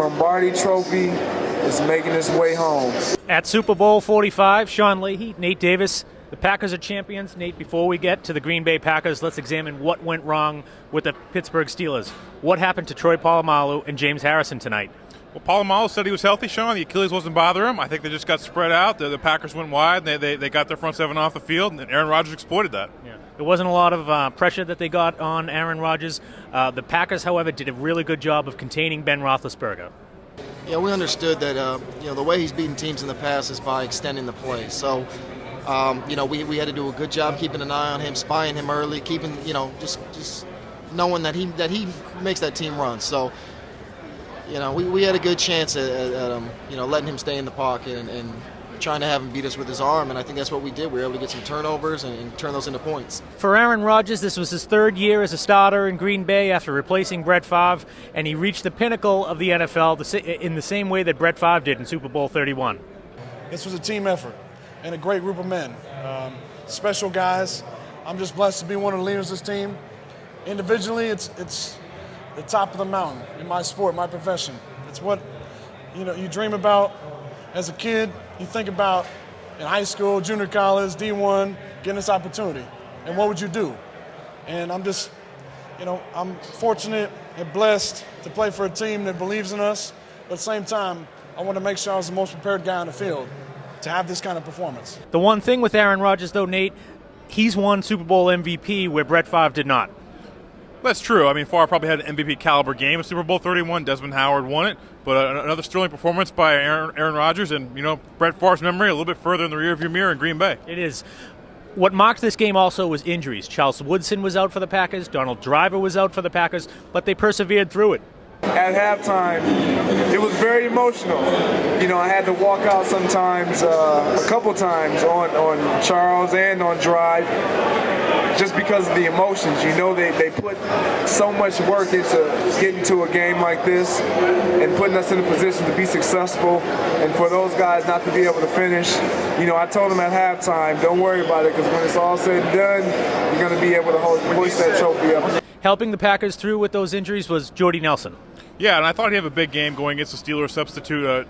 Lombardi Trophy is making its way home. At Super Bowl 45, Sean Leahy, Nate Davis, the Packers are champions. Nate, before we get to the Green Bay Packers, let's examine what went wrong with the Pittsburgh Steelers. What happened to Troy Polamalu and James Harrison tonight? Well, Polamalu said he was healthy, Sean. The Achilles wasn't bothering him. I think they just got spread out. The Packers went wide, and they got their front seven off the field, and Aaron Rodgers exploited that. Yeah. There wasn't a lot of pressure that they got on Aaron Rodgers. The Packers, however, did a really good job of containing Ben Roethlisberger. Yeah, we understood that the way he's beaten teams in the past is by extending the play. So, we had to do a good job keeping an eye on him, spying him early, keeping just knowing that he makes that team run. So, we had a good chance at letting him stay in the pocket and trying to have him beat us with his arm, and I think that's what we did. We were able to get some turnovers and turn those into points. For Aaron Rodgers, this was his third year as a starter in Green Bay after replacing Brett Favre, and he reached the pinnacle of the NFL in the same way that Brett Favre did in Super Bowl 31. This was a team effort and a great group of men, special guys. I'm just blessed to be one of the leaders of this team. Individually, it's the top of the mountain in my sport, my profession. It's what you dream about as a kid. You think about in high school, junior college, D1, getting this opportunity. And what would you do? And I'm just, I'm fortunate and blessed to play for a team that believes in us. But at the same time, I want to make sure I was the most prepared guy on the field to have this kind of performance. The one thing with Aaron Rodgers, though, Nate, he's won Super Bowl MVP where Brett Favre did not. That's true. I mean, Favre probably had an MVP caliber game in Super Bowl 31. Desmond Howard won it, but another sterling performance by Aaron Rodgers, and Brett Favre's memory a little bit further in the rearview mirror in Green Bay. It is. What marked this game also was injuries. Charles Woodson was out for the Packers. Donald Driver was out for the Packers, but they persevered through it. At halftime, it was very emotional. I had to walk out sometimes, a couple times on Charles and on Drive, just because of the emotions. They put so much work into getting to a game like this and putting us in a position to be successful, and for those guys not to be able to finish. I told them at halftime, don't worry about it, because when it's all said and done, you're going to be able to hoist that trophy up. Helping the Packers through with those injuries was Jordy Nelson. Yeah, and I thought he'd have a big game going against the Steelers substitute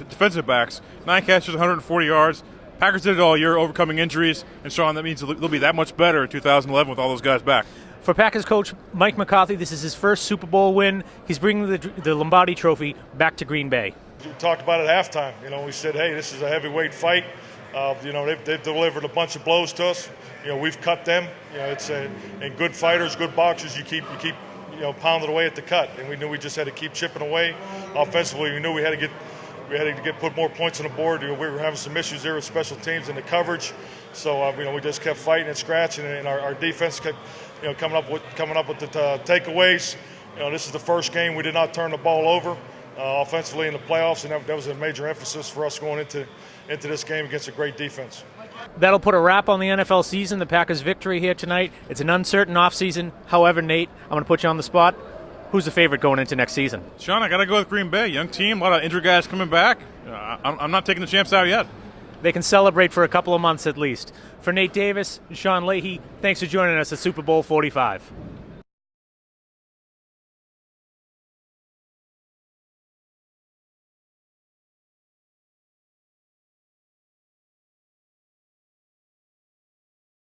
defensive backs. 9 catches, 140 yards. Packers did it all year, overcoming injuries. And, Sean, that means they'll be that much better in 2011 with all those guys back. For Packers coach Mike McCarthy, this is his first Super Bowl win. He's bringing the Lombardi Trophy back to Green Bay. We talked about it at halftime. We said, hey, this is a heavyweight fight. They've delivered a bunch of blows to us. We've cut them. And good fighters, good boxers, you keep pounding away at the cut. And we knew we just had to keep chipping away. Offensively, we knew we had to put more points on the board. We were having some issues there with special teams and the coverage. So we just kept fighting and scratching, and our defense kept coming up with the takeaways. This is the first game we did not turn the ball over offensively in the playoffs, and that was a major emphasis for us going into this game against a great defense. That'll put a wrap on the NFL season, the Packers' victory here tonight. It's an uncertain offseason. However, Nate, I'm going to put you on the spot. Who's the favorite going into next season? Sean, I got to go with Green Bay. Young team, a lot of injured guys coming back. I'm not taking the champs out yet. They can celebrate for a couple of months at least. For Nate Davis and Sean Leahy, thanks for joining us at Super Bowl 45.